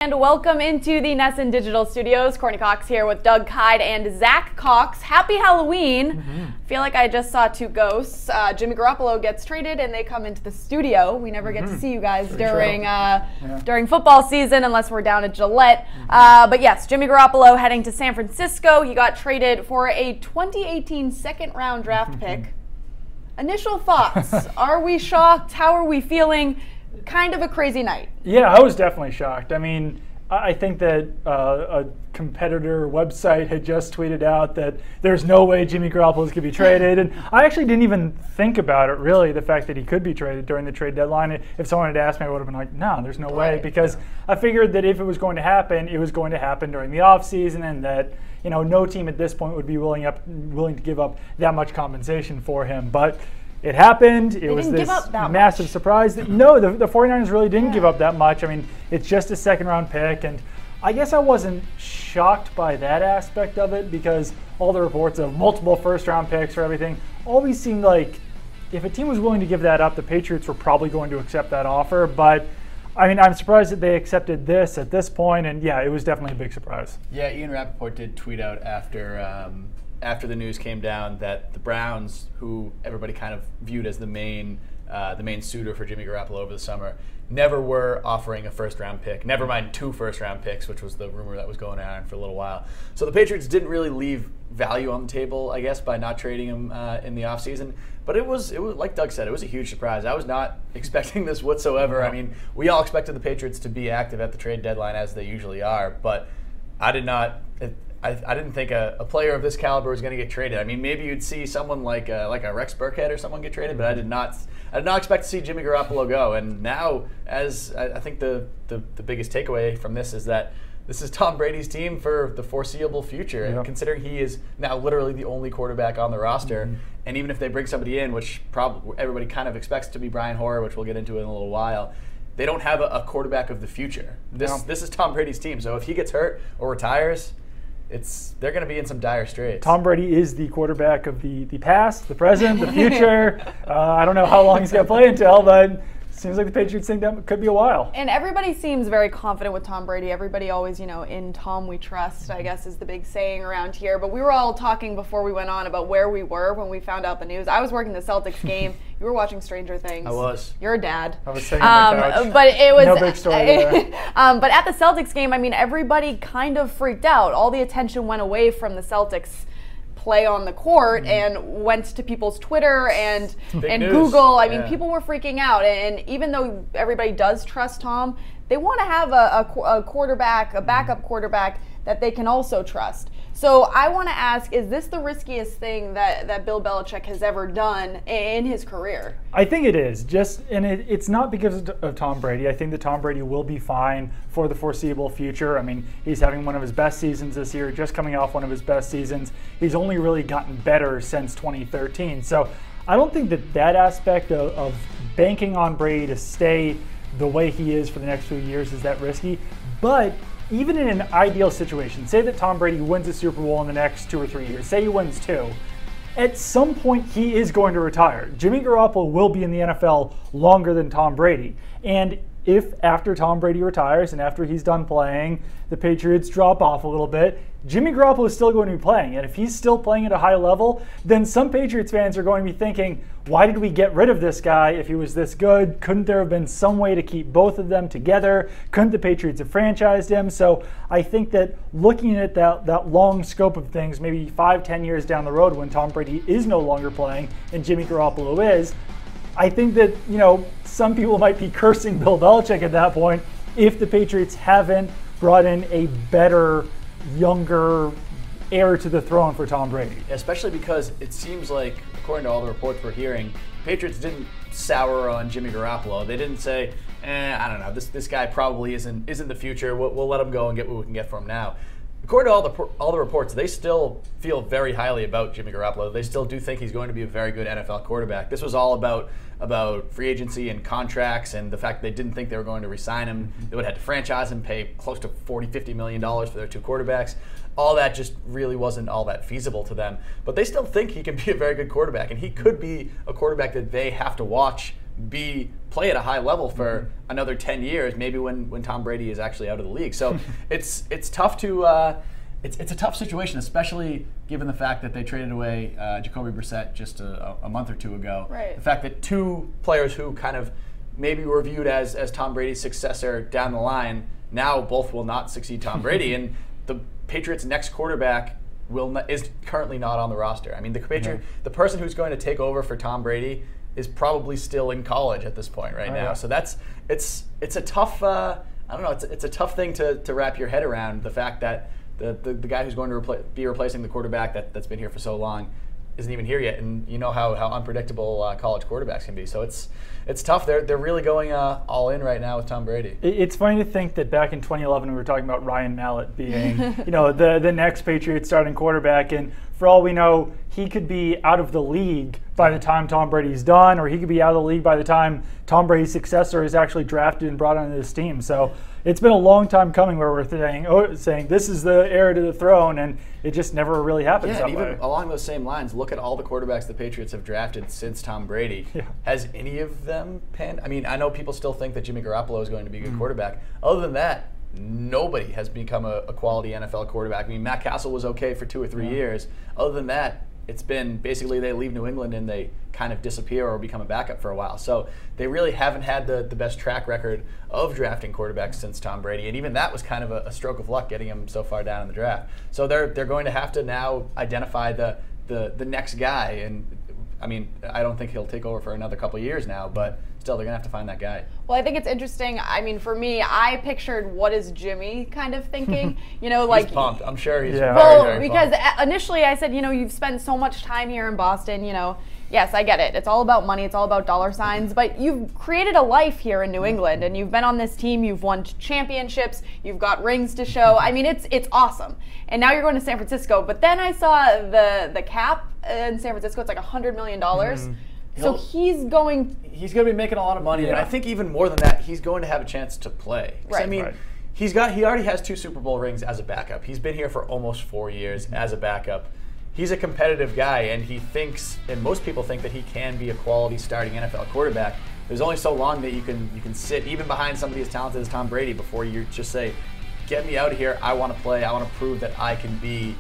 And welcome into the Nesson Digital Studios. Courtney Cox here with Doug Kyde and Zach Cox. Happy Halloween. I feel like I just saw two ghosts. Jimmy Garoppolo gets traded and they come into the studio. We never get to see you guys during football season unless we're down at Gillette. But yes, Jimmy Garoppolo heading to San Francisco. He got traded for a 2018 second-round draft pick. Initial thoughts. Are we shocked? How are we feeling? Kind of a crazy night. Yeah, I was definitely shocked. I mean, I think that a competitor website had just tweeted out that there's no way Jimmy Garoppolo is going to be traded. And I actually didn't even think about it, really, the fact that he could be traded during the trade deadline. If someone had asked me, I would have been like, no, there's no way. Because I figured that if it was going to happen, it was going to happen during the offseason, and that no team at this point would be willing to give up that much compensation for him. But it happened. It was this massive surprise. No, the 49ers really didn't give up that much. I mean, it's just a second-round pick, and I guess I wasn't shocked by that aspect of it because all the reports of multiple first-round picks for everything always seemed like if a team was willing to give that up, the Patriots were probably going to accept that offer. But I mean, I'm surprised that they accepted this at this point, and yeah, it was definitely a big surprise. Yeah, Ian Rappaport did tweet out after the news came down that the Browns, who everybody kind of viewed as the main suitor for Jimmy Garoppolo over the summer, never were offering a first-round pick, never mind 2 first-round picks, which was the rumor that was going on for a little while. So the Patriots didn't really leave value on the table, I guess, by not trading him in the offseason. But it was like Doug said, it was a huge surprise. I was not expecting this whatsoever. I mean, we all expected the Patriots to be active at the trade deadline as they usually are, but I did not. I didn't think a player of this caliber was going to get traded. I mean, maybe you'd see someone like a Rex Burkhead or someone get traded, but I did not expect to see Jimmy Garoppolo go. And now, as I think the biggest takeaway from this is that this is Tom Brady's team for the foreseeable future. And considering he is now literally the only quarterback on the roster, and even if they bring somebody in, which probably everybody kind of expects to be Brian Hoyer, which we'll get into in a little while, they don't have a quarterback of the future. This is Tom Brady's team. So if he gets hurt or retires, they're going to be in some dire straits. Tom Brady is the quarterback of the past, the present, the future. I don't know how long he's going to play until, but seems like the Patriots think that could be a while. And everybody seems very confident with Tom Brady. Everybody always, in Tom we trust, I guess is the big saying around here. But we were all talking before we went on about where we were when we found out the news. I was working the Celtics game. You were watching Stranger Things. I was. You're a dad. I was sitting on my couch. But it was no big story there. But at the Celtics game, I mean, everybody kind of freaked out. All the attention went away from the Celtics play on the court and went to people's Twitter and Google. I mean, people were freaking out. And even though everybody does trust Tom, they want to have a quarterback, a backup quarterback that they can also trust. So I want to ask, is this the riskiest thing that Bill Belichick has ever done in his career? I think it is. It's not because of Tom Brady. I think that Tom Brady will be fine for the foreseeable future. I mean, he's having one of his best seasons this year, just coming off one of his best seasons. He's only really gotten better since 2013. So I don't think that aspect of banking on Brady to stay the way he is for the next few years is that risky. But even in an ideal situation, say that Tom Brady wins a Super Bowl in the next 2 or 3 years, say he wins 2, at some point he is going to retire. Jimmy Garoppolo will be in the NFL longer than Tom Brady. And if after Tom Brady retires and after he's done playing, the Patriots drop off a little bit, Jimmy Garoppolo is still going to be playing. And if he's still playing at a high level, then some Patriots fans are going to be thinking, why did we get rid of this guy if he was this good? Couldn't there have been some way to keep both of them together? Couldn't the Patriots have franchised him? So I think that looking at that long scope of things, maybe 5-10 years down the road when Tom Brady is no longer playing and Jimmy Garoppolo is, I think that, some people might be cursing Bill Belichick at that point if the Patriots haven't brought in a better, younger heir to the throne for Tom Brady. Especially because it seems like, according to all the reports we're hearing, Patriots didn't sour on Jimmy Garoppolo. They didn't say, I don't know, this guy probably isn't the future. We'll let him go and get what we can get from him now. According to all the reports, they still feel very highly about Jimmy Garoppolo. They still do think he's going to be a very good NFL quarterback. This was all about free agency and contracts and the fact that they didn't think they were going to re-sign him. They would have had to franchise him, pay close to $40-50 million for their 2 quarterbacks. All that just really wasn't all that feasible to them. But they still think he can be a very good quarterback, and he could be a quarterback that they have to watch play at a high level for another 10 years, maybe when Tom Brady is actually out of the league. So it's tough to it's a tough situation, especially given the fact that they traded away Jacoby Brissett just a month or two ago. Right. The fact that two players who kind of maybe were viewed as Tom Brady's successor down the line, now both will not succeed Tom Brady, and the Patriots' next quarterback is currently not on the roster. I mean, the person who's going to take over for Tom Brady is probably still in college at this point right now. Yeah. So it's a tough I don't know, it's a tough thing to wrap your head around, the fact that the guy who's going to be replacing the quarterback that's been here for so long isn't even here yet, and you know how unpredictable college quarterbacks can be. So it's tough. They're really going all in right now with Tom Brady. It's funny to think that back in 2011 we were talking about Ryan Mallett being the next Patriots starting quarterback, and for all we know, he could be out of the league by the time Tom Brady's done, or he could be out of the league by the time Tom Brady's successor is actually drafted and brought onto this team. So it's been a long time coming where we're saying this is the heir to the throne, and it just never really happens Yeah, that and way. even along those same lines, look at all the quarterbacks the Patriots have drafted since Tom Brady. Yeah. Has any of them panned? I mean, I know people still think that Jimmy Garoppolo is going to be a good quarterback. Other than that, nobody has become a quality NFL quarterback. I mean, Matt Castle was okay for 2 or 3 years. Other than that, it's been basically they leave New England and they kind of disappear or become a backup for a while. So they really haven't had the best track record of drafting quarterbacks since Tom Brady, and even that was kind of a stroke of luck getting him so far down in the draft. So they're going to have to now identify the next guy, and I mean, I don't think he'll take over for another couple of years now, but still, they're going to have to find that guy. Well, I think it's interesting. I mean, for me, I pictured what is Jimmy kind of thinking. He's pumped. I'm sure he's well, very because pumped. initially I said, you've spent so much time here in Boston, yes, I get it. It's all about money. It's all about dollar signs. But you've created a life here in New England, and you've been on this team. You've won championships. You've got rings to show. I mean, it's awesome. And now you're going to San Francisco. But then I saw the cap in San Francisco. It's like $100 million. So he's going to be making a lot of money, and I think even more than that, he's going to have a chance to play. Right. I mean, he already has 2 Super Bowl rings as a backup. He's been here for almost 4 years as a backup. He's a competitive guy, and he thinks, and most people think, that he can be a quality starting NFL quarterback. There's only so long that you can sit even behind somebody as talented as Tom Brady before you just say, get me out of here, I want to play, I want to prove that I can be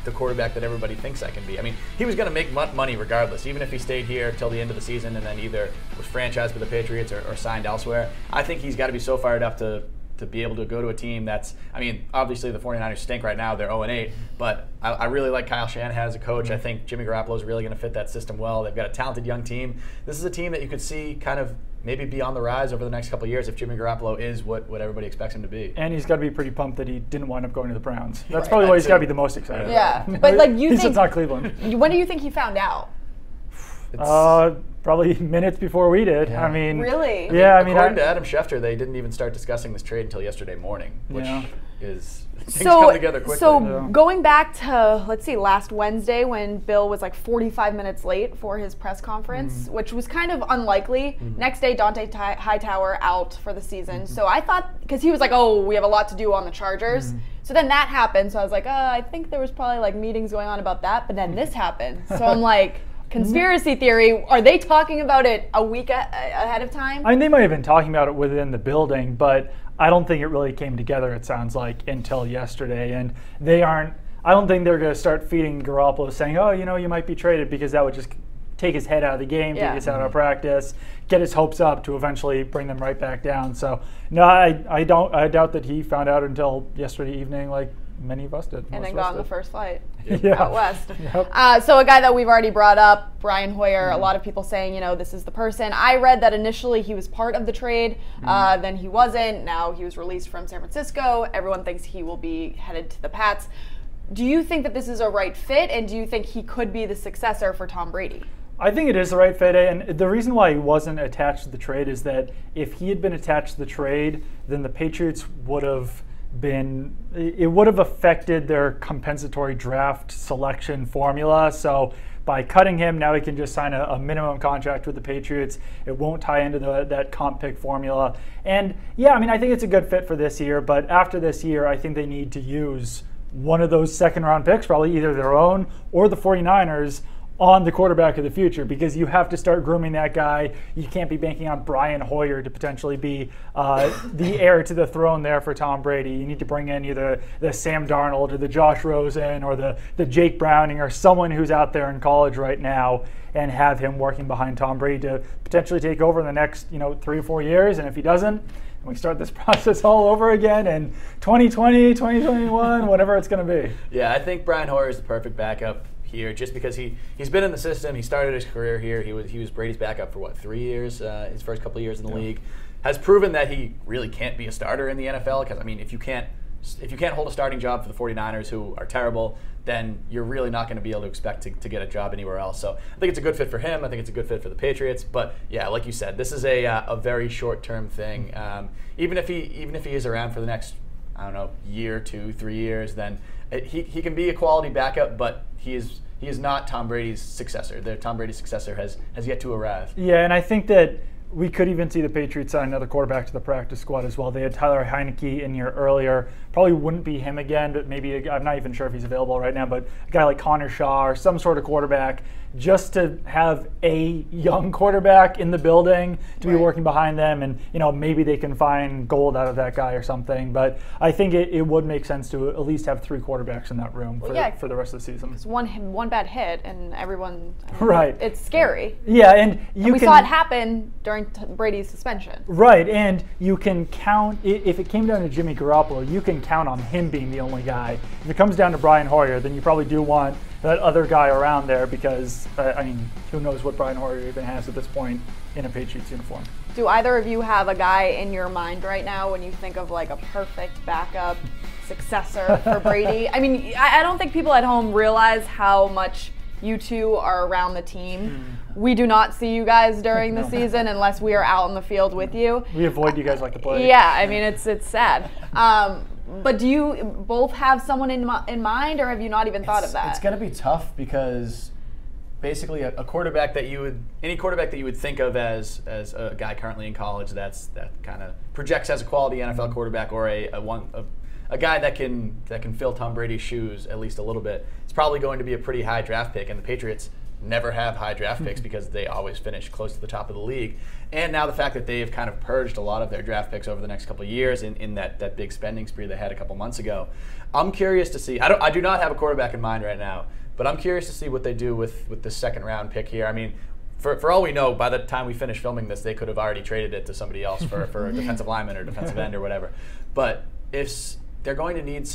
the quarterback that everybody thinks I can be. I mean, he was going to make money regardless, even if he stayed here till the end of the season and then either was franchised by the Patriots or signed elsewhere. I think he's got to be so fired up to be able to go to a team that's, I mean, obviously the 49ers stink right now, they're 0-8, but I really like Kyle Shanahan as a coach. I think Jimmy Garoppolo is really going to fit that system well. They've got a talented young team. This is a team that you could see kind of maybe be on the rise over the next couple of years if Jimmy Garoppolo is what everybody expects him to be. And he's got to be pretty pumped that he didn't wind up going to the Browns. That's probably why he's got to be the most excited. Yeah, but like you think it's not Cleveland. When do you think he found out? Probably minutes before we did. Yeah. I mean, really? Yeah, I mean, according to Adam Schefter, they didn't even start discussing this trade until yesterday morning, which is things come together quickly. So going back to, let's see, last Wednesday when Bill was like 45 minutes late for his press conference, which was kind of unlikely. Next day, Dante Hightower out for the season. So I thought, because he was like, oh, we have a lot to do on the Chargers. So then that happened. So I was like, I think there was probably like meetings going on about that. But then this happened. So I'm like, conspiracy theory, are they talking about it a week ahead of time? I mean, they might have been talking about it within the building, but I don't think it really came together, it sounds like, until yesterday. And I don't think they're going to start feeding Garoppolo saying, oh, you might be traded, because that would just take his head out of the game, take his head out of practice, get his hopes up to eventually bring them right back down. So, no, I doubt that he found out until yesterday evening, like many of us did. And then got on the first flight out west. Yep. So a guy that we've already brought up, Brian Hoyer, a lot of people saying, this is the person. I read that initially he was part of the trade, then he wasn't. Now he was released from San Francisco. Everyone thinks he will be headed to the Pats. Do you think that this is a right fit, and do you think he could be the successor for Tom Brady? I think it is the right fit, and the reason why he wasn't attached to the trade is that if he had been attached to the trade, then the Patriots would have affected their compensatory draft selection formula. So by cutting him, now he can just sign a minimum contract with the Patriots. It won't tie into that comp pick formula. And yeah, I mean, I think it's a good fit for this year, but after this year, I think they need to use one of those second round picks, probably either their own or the 49ers, on the quarterback of the future, because you have to start grooming that guy. You can't be banking on Brian Hoyer to potentially be the heir to the throne there for Tom Brady. You need to bring in either the Sam Darnold or the Josh Rosen or the Jake Browning or someone who's out there in college right now, and have him working behind Tom Brady to potentially take over in the next 3 or 4 years. And if he doesn't, we start this process all over again in 2020, 2021, whatever it's going to be. Yeah, I think Brian Hoyer is the perfect backup here, just because he's been in the system. He started his career here. He was Brady's backup for what, 3 years? His first couple of years in the league. Has proven that he really can't be a starter in the NFL. Because I mean, if you can't hold a starting job for the 49ers, who are terrible, then you're really not going to be able to expect to get a job anywhere else. So I think it's a good fit for him. I think it's a good fit for the Patriots. But yeah, like you said, this is a very short-term thing. Even if he is around for the next, I don't know, year, 2, 3 years, then he can be a quality backup. But he is not Tom Brady's successor. Tom Brady's successor has yet to arrive. Yeah, and I think that we could even see the Patriots sign another quarterback to the practice squad as well. They had Tyler Heineke in here earlier. Probably wouldn't be him again, but maybe I'm not even sure if he's available right now, but a guy like Connor Shaw or some sort of quarterback, just to have a young quarterback in the building to be working behind them, and maybe they can find gold out of that guy or something. But I think it would make sense to at least have 3 quarterbacks in that room for the rest of the season. It's one bad hit and everyone. Right. It's scary. Yeah, and we saw it happen during Brady's suspension. Right, and you can count, if it came down to Jimmy Garoppolo, you can count on him being the only guy. If it comes down to Brian Hoyer, then you probably do want that other guy around there, because, who knows what Brian Hoyer even has at this point in a Patriots uniform. Do either of you have a guy in your mind right now when you think of like a perfect backup successor for Brady? I mean, I don't think people at home realize how much you two are around the team. We do not see you guys during the season unless we are out in the field with you. We avoid you guys like the plague. Yeah, I mean, it's sad. But do you both have someone in mind, or have you not even thought of that? It's going to be tough, because basically any quarterback that you would think of as a guy currently in college that kind of projects as a quality NFL quarterback, or a guy that can fill Tom Brady's shoes at least a little bit, it's probably going to be a pretty high draft pick. And the Patriots never have high draft picks because they always finish close to the top of the league. And now the fact that they've kind of purged a lot of their draft picks over the next couple of years in that big spending spree they had a couple months ago, I'm curious to see. I do not have a quarterback in mind right now, but I'm curious to see what they do with the second round pick here. I mean, for all we know, by the time we finish filming this, they could have already traded it to somebody else for a defensive lineman or defensive end or whatever. But if they're going to need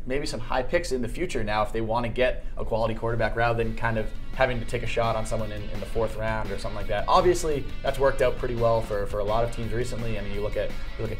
maybe some high picks in the future now, if they want to get a quality quarterback, rather than kind of having to take a shot on someone in the 4th round or something like that. Obviously, that's worked out pretty well for a lot of teams recently. I mean, you look at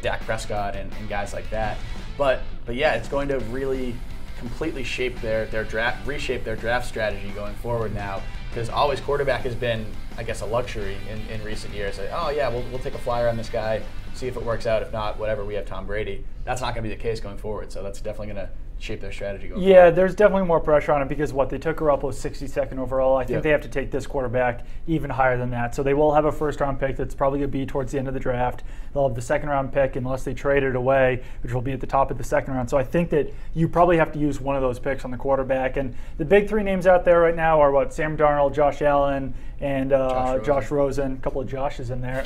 Dak Prescott and guys like that. But yeah, it's going to really completely reshape their draft strategy going forward now, because always quarterback has been, I guess, a luxury in recent years. Like, oh yeah, we'll take a flyer on this guy, see if it works out. If not, whatever, we have Tom Brady. That's not going to be the case going forward. So that's definitely going to shape their strategy going forward. There's definitely more pressure on it, because they took Garoppolo 62nd overall. I think they have to take this quarterback even higher than that. So they will have a 1st round pick that's probably going to be towards the end of the draft. They'll have the 2nd round pick unless they trade it away, which will be at the top of the 2nd round. So I think that you probably have to use one of those picks on the quarterback. And the big 3 names out there right now are Sam Darnold, Josh Allen, and Josh Rosen. A couple of Joshes in there.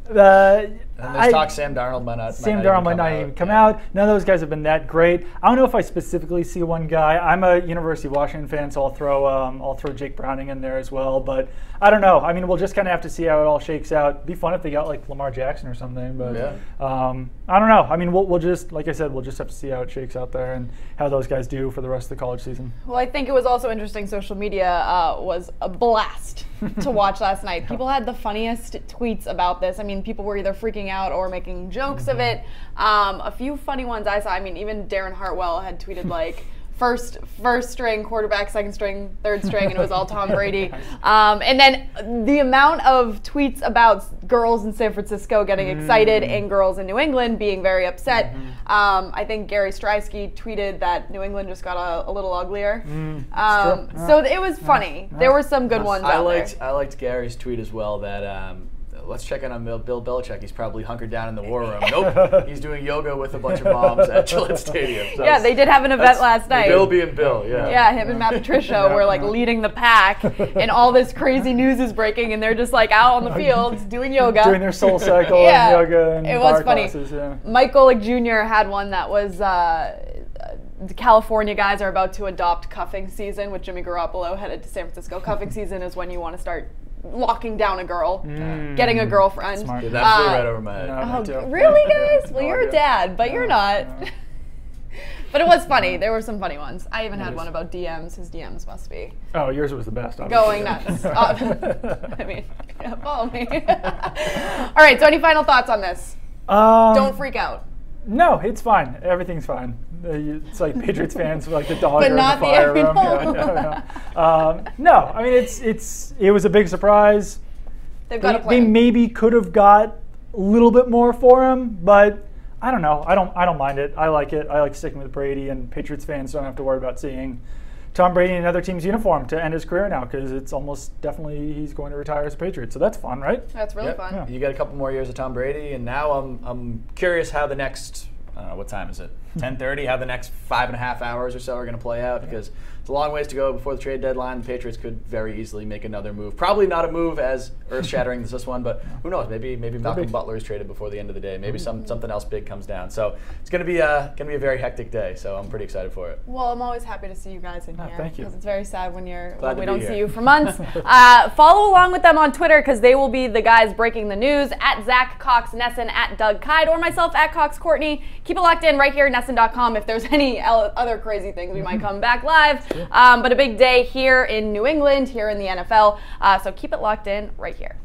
There's talk Sam Darnold might not even come out. None of those guys have been that great. I don't know if I specifically see one guy. I'm a University of Washington fan, so I'll throw Jake Browning in there as well. But I don't know. I mean, we'll just kind of have to see how it all shakes out. It'd be fun if they got like Lamar Jackson or something. But I don't know. I mean, we'll just, like I said, we'll just have to see how it shakes out there and how those guys do for the rest of the college season. Well, I think it was also interesting. Social media was a blast to watch last night. People had the funniest tweets about this. I mean, people were either freaking out or making jokes of it. A few funny ones I saw. I mean, even Darren Hartwell had tweeted like, first string quarterback, 2nd string, 3rd string, and it was all Tom Brady. And then the amount of tweets about girls in San Francisco getting excited and girls in New England being very upset. I think Gary Streisky tweeted that New England just got a little uglier. So it was funny. There were some good ones out there. I liked Gary's tweet as well, that let's check in on Bill Belichick. He's probably hunkered down in the war room. Nope, he's doing yoga with a bunch of moms at Gillette Stadium. So yeah, they did have an event last night. Bill being Bill, yeah. Yeah, him and Matt Patricia were like leading the pack, and all this crazy news is breaking, and they're just like out on the field doing yoga. Doing their soul cycle Yeah. and yoga and It was bar funny. classes, yeah. Mike Golick Jr. had one that was the California guys are about to adopt cuffing season with Jimmy Garoppolo headed to San Francisco. Cuffing season is when you want to start locking down a girl, getting a girlfriend. Smart. Yeah, that flew right over my head. No, me too. Really, guys? Well, No you're a idea. dad, but you're not. No. But it was funny. There were some funny ones. I even had one about DMs. His DMs must be Oh, yours was the best. Obviously. going nuts. I mean, yeah, follow me. All right, so any final thoughts on this? Don't freak out. No, it's fine. Everything's fine. It's like Patriots fans, like the dog But or in not the the fire every room. No, I mean it was a big surprise. They've got a They plan. maybe could have got a little bit more for him, but I don't know. I don't mind it. I like it. I like sticking with Brady, and Patriots fans don't have to worry about seeing Tom Brady in another team's uniform to end his career now, because it's almost definitely he's going to retire as a Patriot. So that's fun, right? That's really Yep. fun. Yeah. You got a couple more years of Tom Brady, and now I'm curious how the next, what time is it? 10:30. How the next 5.5 hours or so are going to play out, because it's a long ways to go before the trade deadline. The Patriots could very easily make another move. Probably not a move as earth-shattering as this one, but who knows? Maybe Malcolm Butler is traded before the end of the day. Maybe something else big comes down. So it's going to be a very hectic day. So I'm pretty excited for it. Well, I'm always happy to see you guys in here. thank you. Because it's very sad when Glad we to don't be see here. you for months. Follow along with them on Twitter, because they will be the guys breaking the news. At Zach Cox Nesson, at Doug Kide, or myself at Cox Courtney. Keep it locked in right here at Nesson.com if there's any other crazy things. We might come back live. But a big day here in New England, here in the NFL. So keep it locked in right here.